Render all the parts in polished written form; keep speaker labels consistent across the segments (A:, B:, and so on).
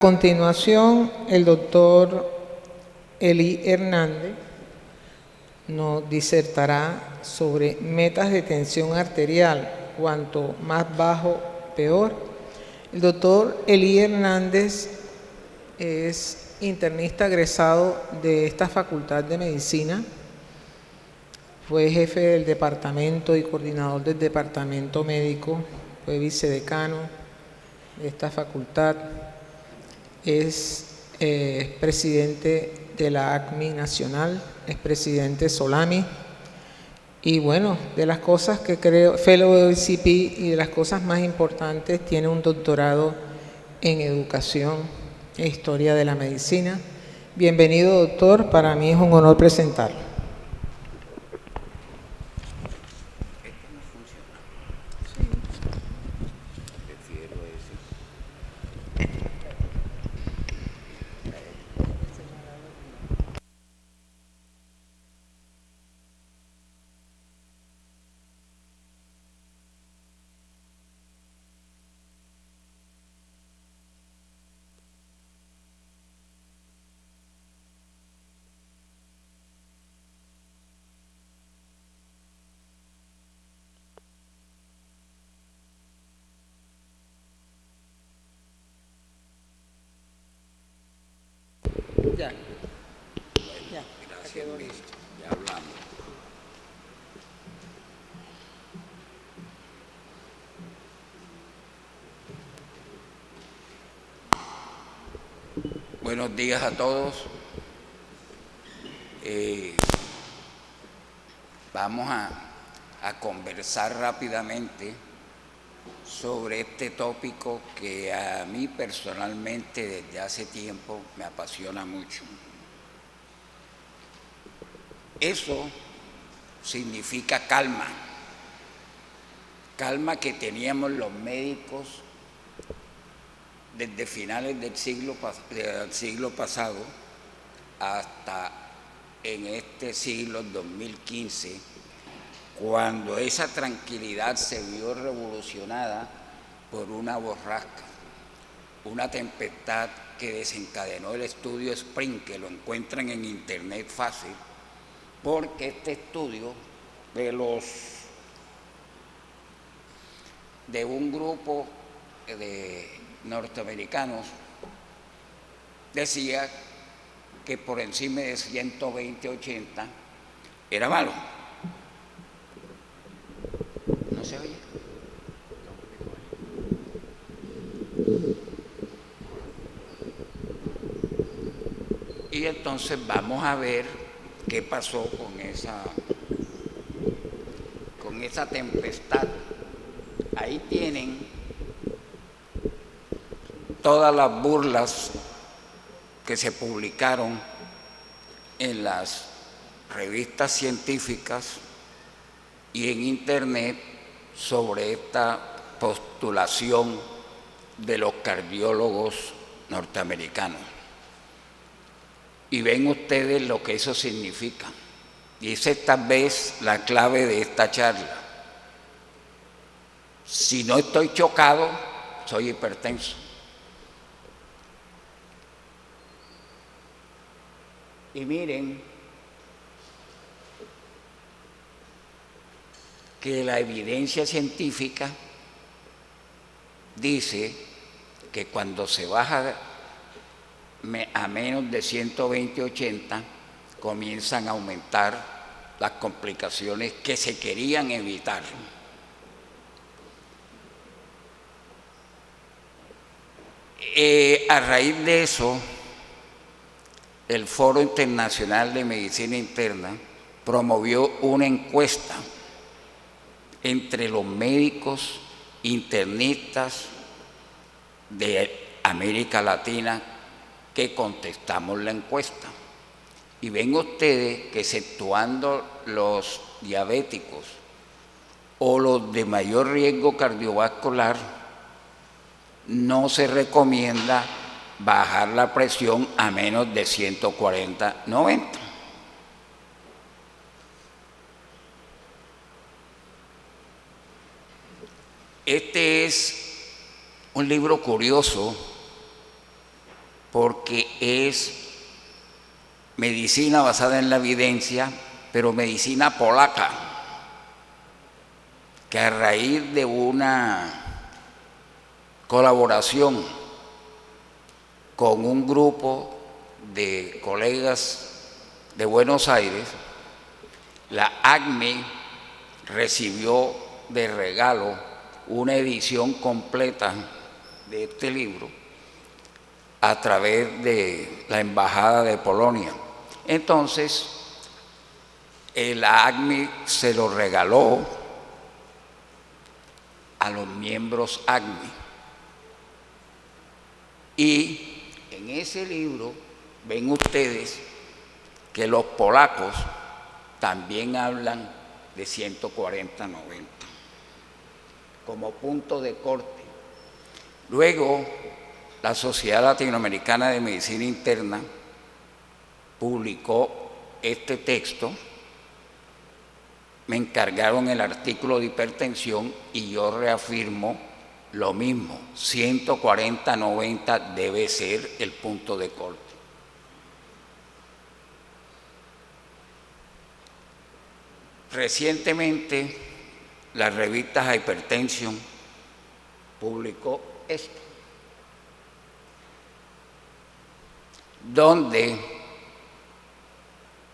A: A continuación, el doctor Eli Hernández nos disertará sobre metas de tensión arterial, cuanto más bajo, peor. El doctor Eli Hernández es internista egresado de esta Facultad de Medicina. Fue jefe del departamento y coordinador del departamento médico, fue vicedecano de esta facultad. Es presidente de la ACMI Nacional, es presidente Solami, y bueno, de las cosas que creo, fellow de OCP, y de las cosas más importantes, tiene un doctorado en educación e historia de la medicina. Bienvenido, doctor, para mí es un honor presentarlo. Ya.
B: Ya. Gracias, listo. Ya hablamos. Buenos días a todos. Vamos a conversar rápidamente sobre este tópico que a mí personalmente desde hace tiempo me apasiona mucho. Eso significa calma, calma que teníamos los médicos desde finales del siglo pasado hasta en este siglo 2015, cuando esa tranquilidad se vio revolucionada por una borrasca, una tempestad que desencadenó el estudio Spring, que lo encuentran en internet fácil, porque este estudio de un grupo de norteamericanos decía que por encima de 120-80 era malo. ¿No se oye? Y entonces vamos a ver qué pasó con esa tempestad. Ahí tienen todas las burlas que se publicaron en las revistas científicas y en internet sobre esta postulación de los cardiólogos norteamericanos. Y ven ustedes lo que eso significa. Y esa es tal vez la clave de esta charla. Si no estoy chocado, soy hipertenso. Y miren que la evidencia científica dice que cuando se baja a menos de 120-80 comienzan a aumentar las complicaciones que se querían evitar. A raíz de eso, el Foro Internacional de Medicina Interna promovió una encuesta entre los médicos internistas de América Latina que contestamos la encuesta. Y ven ustedes que exceptuando los diabéticos o los de mayor riesgo cardiovascular, no se recomienda bajar la presión a menos de 140/90. Este es un libro curioso porque es medicina basada en la evidencia, pero medicina polaca, que a raíz de una colaboración con un grupo de colegas de Buenos Aires, la ACME recibió de regalo una edición completa de este libro a través de la Embajada de Polonia. Entonces, la ACME se lo regaló a los miembros ACME. Y en ese libro ven ustedes que los polacos también hablan de 140-90 como punto de corte. Luego, la Sociedad Latinoamericana de Medicina Interna publicó este texto, me encargaron el artículo de hipertensión y yo reafirmo lo mismo, 140-90 debe ser el punto de corte. Recientemente, la revista Hypertension publicó esto, donde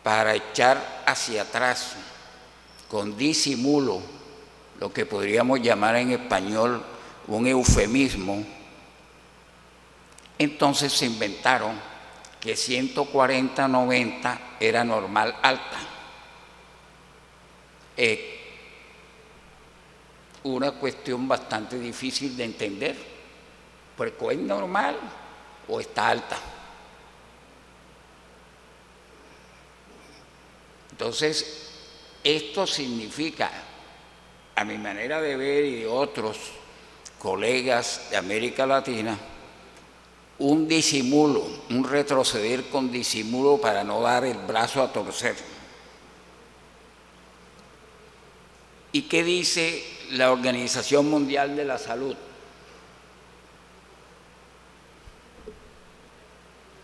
B: para echar hacia atrás con disimulo, lo que podríamos llamar en español un eufemismo, entonces se inventaron que 140-90 era normal alta. Una cuestión bastante difícil de entender, porque o es normal o está alta. Entonces, esto significa, a mi manera de ver y de otros colegas de América Latina, un disimulo, un retroceder con disimulo para no dar el brazo a torcer. ¿Y qué dice la Organización Mundial de la Salud?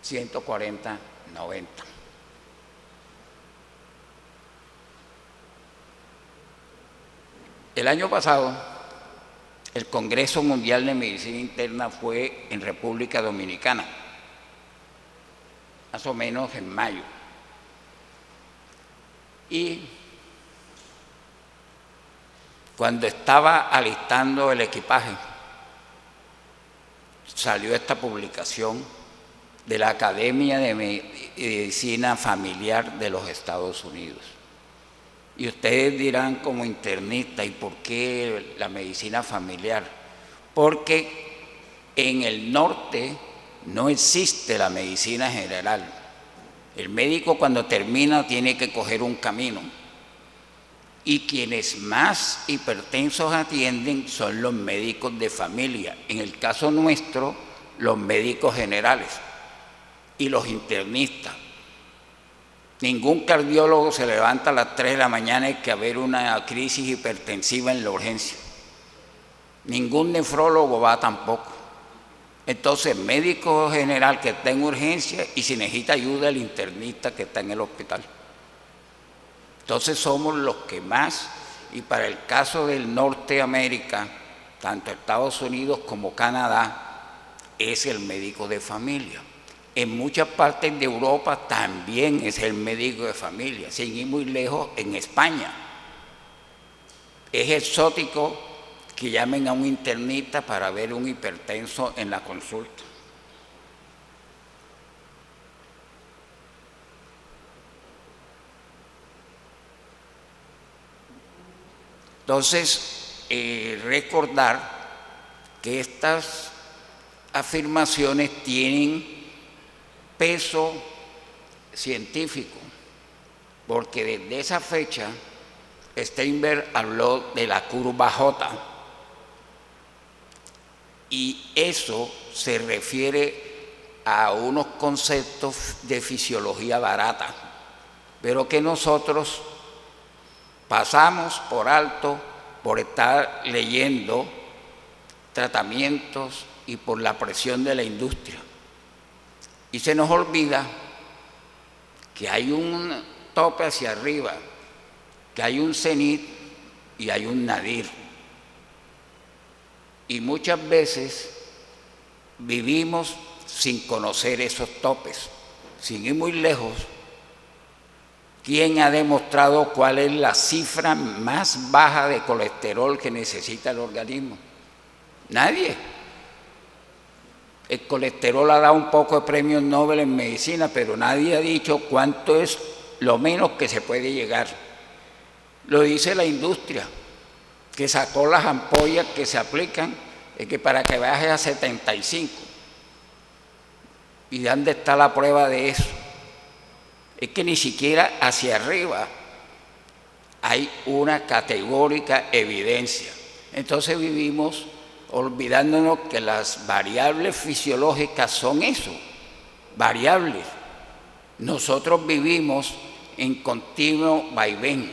B: 140-90. El año pasado, el Congreso Mundial de Medicina Interna fue en República Dominicana, más o menos en mayo. Y cuando estaba alistando el equipaje, salió esta publicación de la Academia de Medicina Familiar de los Estados Unidos. Y ustedes dirán como internista, ¿y por qué la medicina familiar? Porque en el norte no existe la medicina general. El médico cuando termina tiene que coger un camino. Y quienes más hipertensos atienden son los médicos de familia. En el caso nuestro, los médicos generales y los internistas. Ningún cardiólogo se levanta a las 3 de la mañana y que haber una crisis hipertensiva en la urgencia. Ningún nefrólogo va tampoco. Entonces, médico general que está en urgencia y si necesita ayuda, el internista que está en el hospital. Entonces somos los que más, y para el caso del Norteamérica, tanto Estados Unidos como Canadá, es el médico de familia. En muchas partes de Europa también es el médico de familia, sin ir muy lejos, en España. Es exótico que llamen a un internista para ver un hipertenso en la consulta. Entonces, recordar que estas afirmaciones tienen peso científico, porque desde esa fecha Steinberg habló de la curva J, y eso se refiere a unos conceptos de fisiología barata, pero que nosotros pasamos por alto por estar leyendo tratamientos y por la presión de la industria. Y se nos olvida que hay un tope hacia arriba, que hay un cenit y hay un nadir. Y muchas veces vivimos sin conocer esos topes. Sin ir muy lejos, ¿quién ha demostrado cuál es la cifra más baja de colesterol que necesita el organismo? Nadie. El colesterol ha dado un poco de premios Nobel en medicina, pero nadie ha dicho cuánto es lo menos que se puede llegar. Lo dice la industria, que sacó las ampollas que se aplican, es que para que baje a 75. ¿Y dónde está la prueba de eso? Es que ni siquiera hacia arriba hay una categórica evidencia. Entonces vivimos olvidándonos que las variables fisiológicas son eso, variables. Nosotros vivimos en continuo vaivén.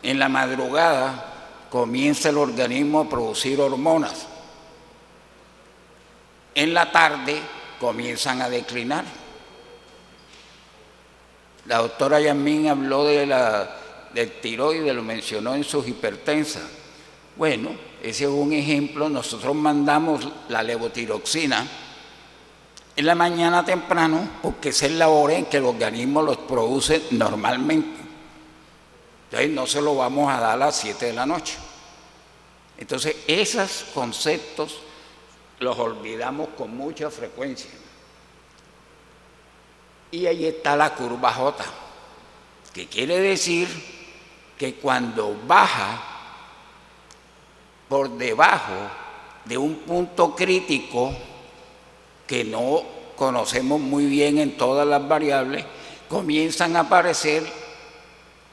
B: En la madrugada comienza el organismo a producir hormonas. En la tarde comienzan a declinar. La doctora Yasmín habló del tiroides, lo mencionó en sus hipertensas. Bueno, ese es un ejemplo. Nosotros mandamos la levotiroxina en la mañana temprano porque esa es la hora en que el organismo los produce normalmente. Entonces no se lo vamos a dar a las 7 de la noche. Entonces esos conceptos los olvidamos con mucha frecuencia. Y ahí está la curva J, que quiere decir que cuando baja por debajo de un punto crítico que no conocemos muy bien en todas las variables, comienzan a aparecer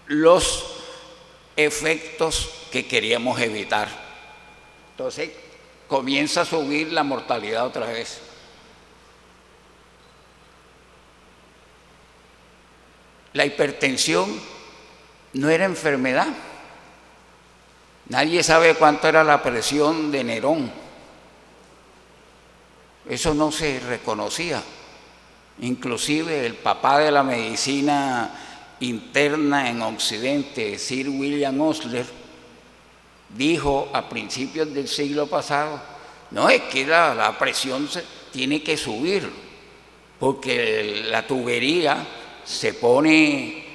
B: los efectos que queríamos evitar. Entonces comienza a subir la mortalidad otra vez. La hipertensión no era enfermedad. Nadie sabe cuánto era la presión de Nerón. Eso no se reconocía. Inclusive el papá de la medicina interna en Occidente, Sir William Osler, dijo a principios del siglo pasado, no, es que la presión tiene que subir, porque la tubería se pone,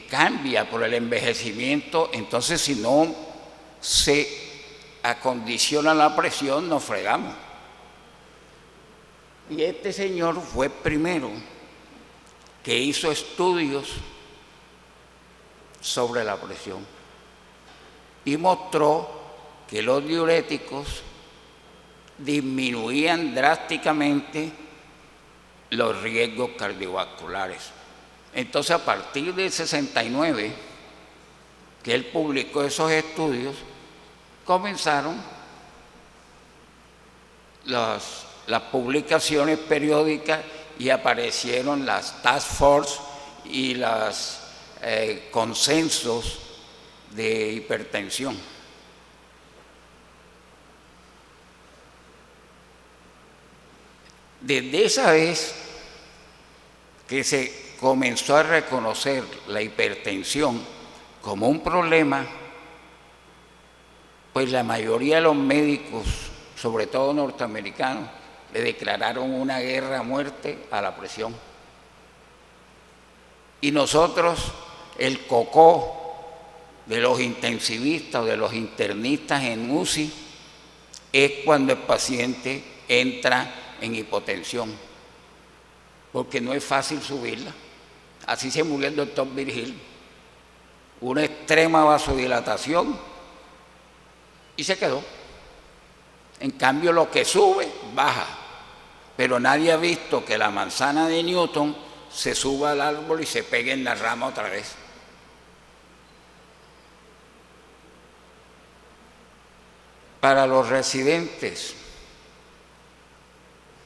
B: cambia por el envejecimiento, entonces si no se acondiciona la presión, nos fregamos. Y este señor fue el primero que hizo estudios sobre la presión y mostró que los diuréticos disminuían drásticamente los riesgos cardiovasculares. Entonces, a partir del 69, que él publicó esos estudios, comenzaron las publicaciones periódicas y aparecieron las task force y los consensos de hipertensión. Desde esa vez que se comenzó a reconocer la hipertensión como un problema, pues la mayoría de los médicos, sobre todo norteamericanos, le declararon una guerra a muerte a la presión. Y nosotros, el cocó de los intensivistas o de los internistas en UCI, es cuando el paciente entra en hipotensión, porque no es fácil subirla. Así se murió el doctor Virgil, una extrema vasodilatación y se quedó. En cambio, lo que sube, baja. Pero nadie ha visto que la manzana de Newton se suba al árbol y se pegue en la rama otra vez. Para los residentes,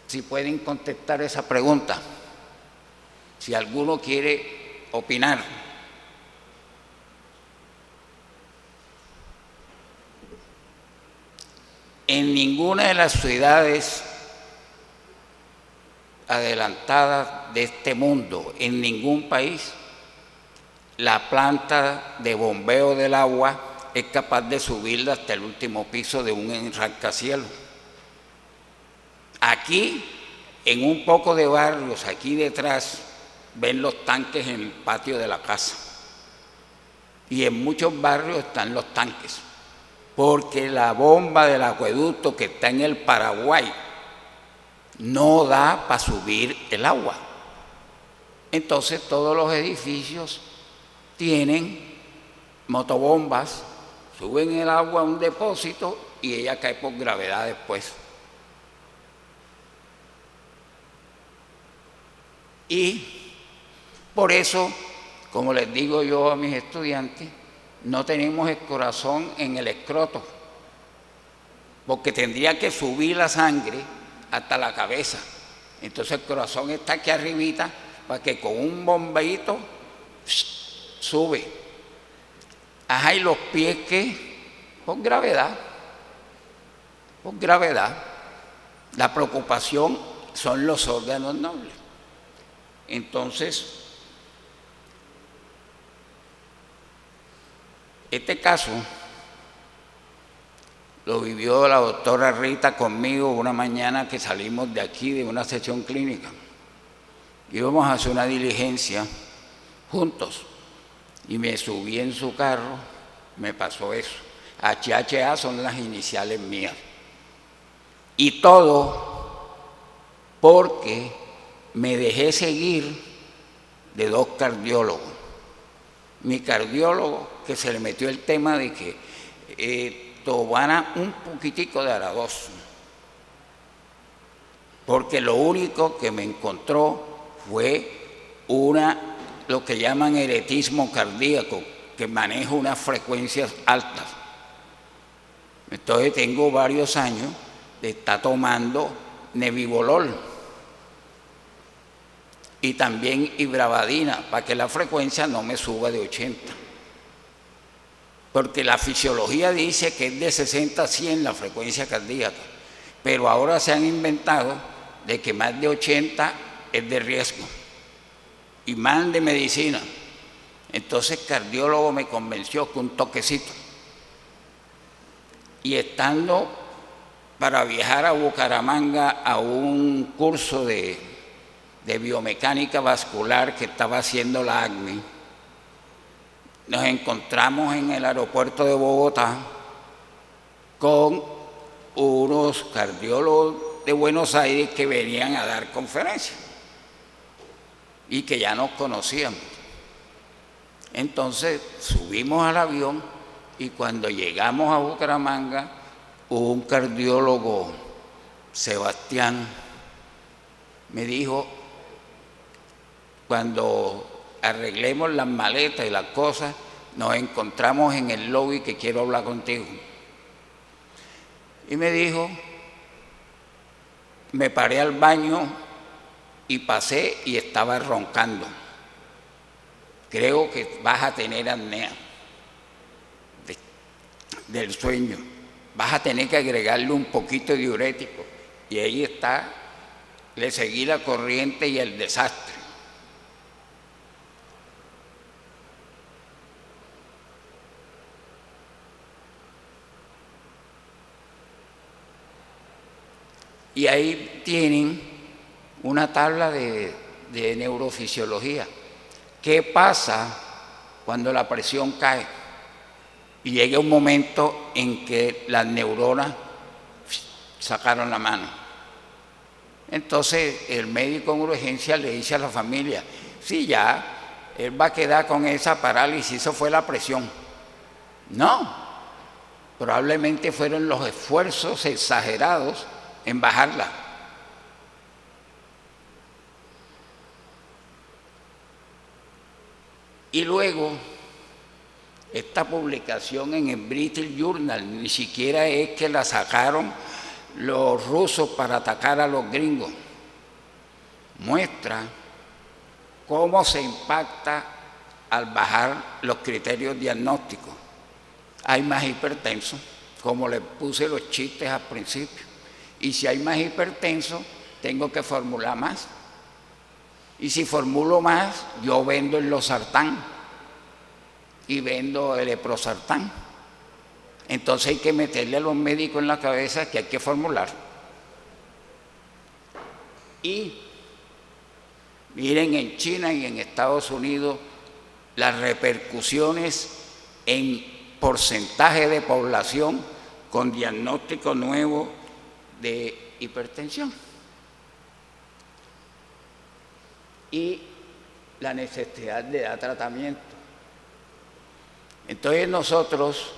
B: si pueden contestar esa pregunta, si alguno quiere opinar. En ninguna de las ciudades adelantadas de este mundo. En ningún país la planta de bombeo del agua es capaz de subirla hasta el último piso de un rascacielos. Aquí, en un poco de barrios, aquí detrás, ven los tanques en el patio de la casa. Y en muchos barrios están los tanques, porque la bomba del acueducto que está en el Paraguay no da para subir el agua. Entonces todos los edificios tienen motobombas, suben el agua a un depósito y ella cae por gravedad después. Y por eso, como les digo yo a mis estudiantes, no tenemos el corazón en el escroto, porque tendría que subir la sangre hasta la cabeza. Entonces el corazón está aquí arribita para que con un bombeito sube. Ajá, y los pies que por gravedad. La preocupación son los órganos nobles. Entonces, este caso lo vivió la doctora Rita conmigo una mañana que salimos de aquí de una sesión clínica. Íbamos a hacer una diligencia juntos y me subí en su carro, me pasó eso. HHA son las iniciales mías. Y todo porque me dejé seguir de dos cardiólogos. Mi cardiólogo, que se le metió el tema de que tomara un poquitico de Aradoz, porque lo único que me encontró fue lo que llaman eretismo cardíaco, que maneja unas frecuencias altas. Entonces tengo varios años de estar tomando nebivolol y también ibravadina para que la frecuencia no me suba de 80. Porque la fisiología dice que es de 60 a 100 la frecuencia cardíaca, pero ahora se han inventado de que más de 80 es de riesgo y más de medicina. Entonces el cardiólogo me convenció que un toquecito. Y estando para viajar a Bucaramanga a un curso de biomecánica vascular que estaba haciendo la ACME, nos encontramos en el aeropuerto de Bogotá con unos cardiólogos de Buenos Aires que venían a dar conferencias y que ya nos conocíamos. Entonces subimos al avión y cuando llegamos a Bucaramanga, un cardiólogo, Sebastián, me dijo: cuando arreglemos las maletas y las cosas, nos encontramos en el lobby que quiero hablar contigo. Y me dijo, me paré al baño y pasé y estaba roncando. Creo que vas a tener apnea del sueño. Vas a tener que agregarle un poquito de diurético. Y ahí está, le seguí la corriente y el desastre. Y ahí tienen una tabla de neurofisiología. ¿Qué pasa cuando la presión cae? Y llega un momento en que las neuronas sacaron la mano. Entonces el médico en urgencia le dice a la familia: sí, ya, él va a quedar con esa parálisis, eso fue la presión. No, probablemente fueron los esfuerzos exagerados en bajarla. Y luego, esta publicación en el British Journal, ni siquiera es que la sacaron los rusos para atacar a los gringos, muestra cómo se impacta al bajar los criterios diagnósticos. Hay más hipertensos, como les puse los chistes al principio. Y si hay más hipertensos, tengo que formular más. Y si formulo más, yo vendo el losartán y vendo el eprosartán. Entonces hay que meterle a los médicos en la cabeza que hay que formular. Y miren en China y en Estados Unidos las repercusiones en porcentaje de población con diagnóstico nuevo de hipertensión y la necesidad de dar tratamiento. Entonces nosotros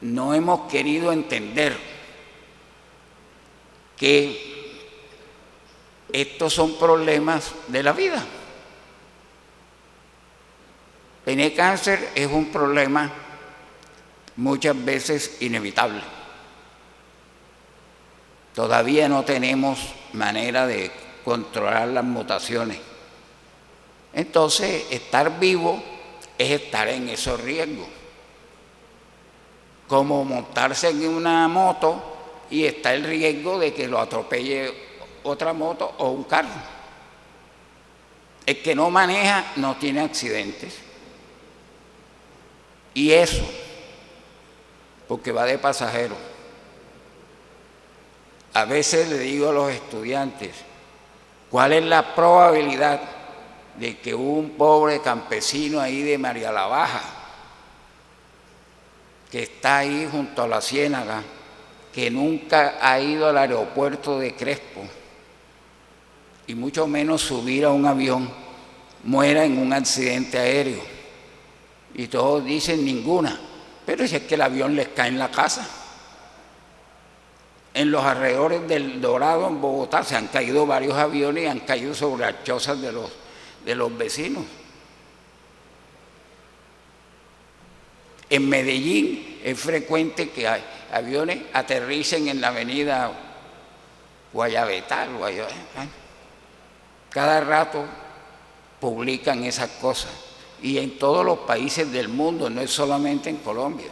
B: no hemos querido entender que estos son problemas de la vida. Tener cáncer es un problema muchas veces inevitable. Todavía no tenemos manera de controlar las mutaciones. Entonces, estar vivo es estar en esos riesgos. Como montarse en una moto y está el riesgo de que lo atropelle otra moto o un carro. El que no maneja no tiene accidentes. Y eso, porque va de pasajero. A veces le digo a los estudiantes, ¿cuál es la probabilidad de que un pobre campesino ahí de María la Baja, que está ahí junto a la Ciénaga, que nunca ha ido al aeropuerto de Crespo, y mucho menos subir a un avión, muera en un accidente aéreo? Y todos dicen ninguna, pero si es que el avión les cae en la casa. En los alrededores del Dorado, en Bogotá, se han caído varios aviones y han caído sobre las chozas de los vecinos. En Medellín es frecuente que aviones aterricen en la avenida Guayabetal. Cada rato publican esas cosas. Y en todos los países del mundo, no es solamente en Colombia.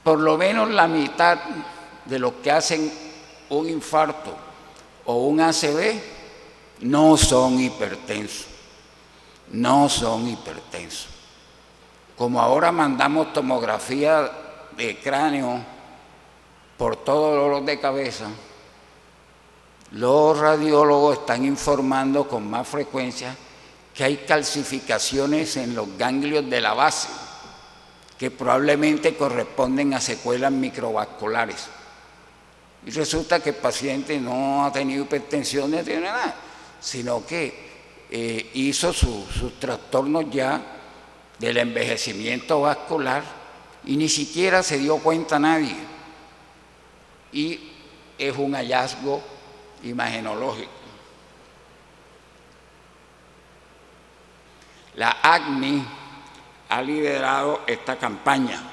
B: Por lo menos la mitad de los que hacen un infarto o un ACV no son hipertensos. No son hipertensos. Como ahora mandamos tomografía de cráneo por todo dolor de cabeza, los radiólogos están informando con más frecuencia que hay calcificaciones en los ganglios de la base que probablemente corresponden a secuelas microvasculares. Y resulta que el paciente no ha tenido hipertensión ni tiene nada, sino que hizo sus trastornos ya del envejecimiento vascular y ni siquiera se dio cuenta nadie. Y es un hallazgo imagenológico. La ACMI ha liderado esta campaña.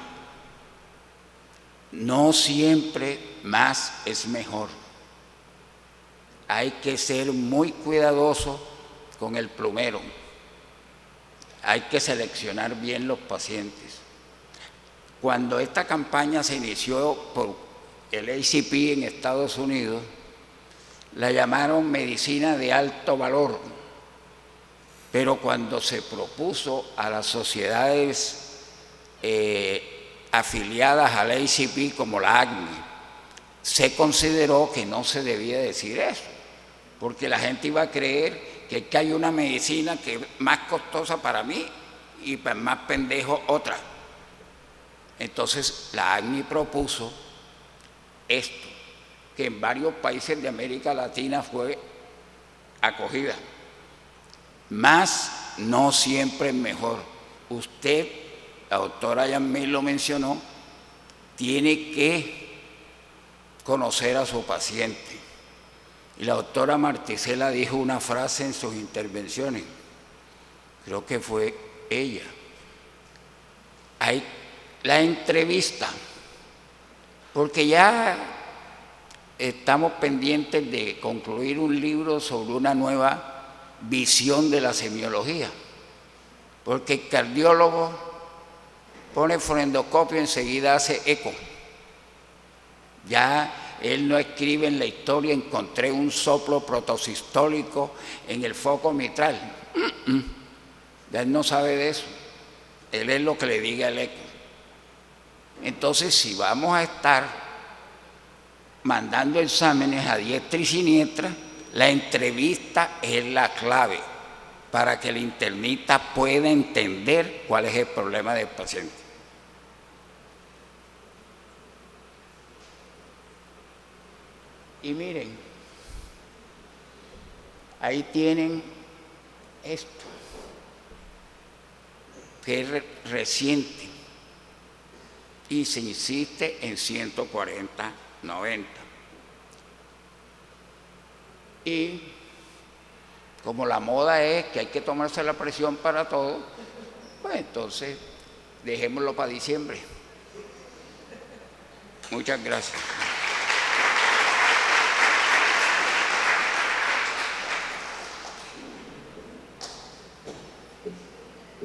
B: No siempre más es mejor. Hay que ser muy cuidadoso con el plumero. Hay que seleccionar bien los pacientes. Cuando esta campaña se inició por el ACP en Estados Unidos, la llamaron medicina de alto valor, pero cuando se propuso a las sociedades afiliadas al ACP como la ACMI, se consideró que no se debía decir eso, porque la gente iba a creer que hay una medicina que es más costosa para mí y para más pendejo otra. Entonces la ACMI propuso esto, que en varios países de América Latina fue acogida. Más no siempre es mejor. Usted, la doctora Yasmín lo mencionó, tiene que conocer a su paciente. Y la doctora Marticela dijo una frase en sus intervenciones, creo que fue ella. Hay la entrevista, porque ya estamos pendientes de concluir un libro sobre una nueva visión de la semiología, porque el cardiólogo pone fonendoscopio y enseguida hace eco. Ya él no escribe en la historia, encontré un soplo protosistólico en el foco mitral. Ya él no sabe de eso. Él es lo que le diga el eco. Entonces, si vamos a estar mandando exámenes a diestra y siniestra, la entrevista es la clave para que el internista pueda entender cuál es el problema del paciente. Y miren, ahí tienen esto, que es reciente y se insiste en 140/90. Y como la moda es que hay que tomarse la presión para todo, pues entonces dejémoslo para diciembre. Muchas gracias.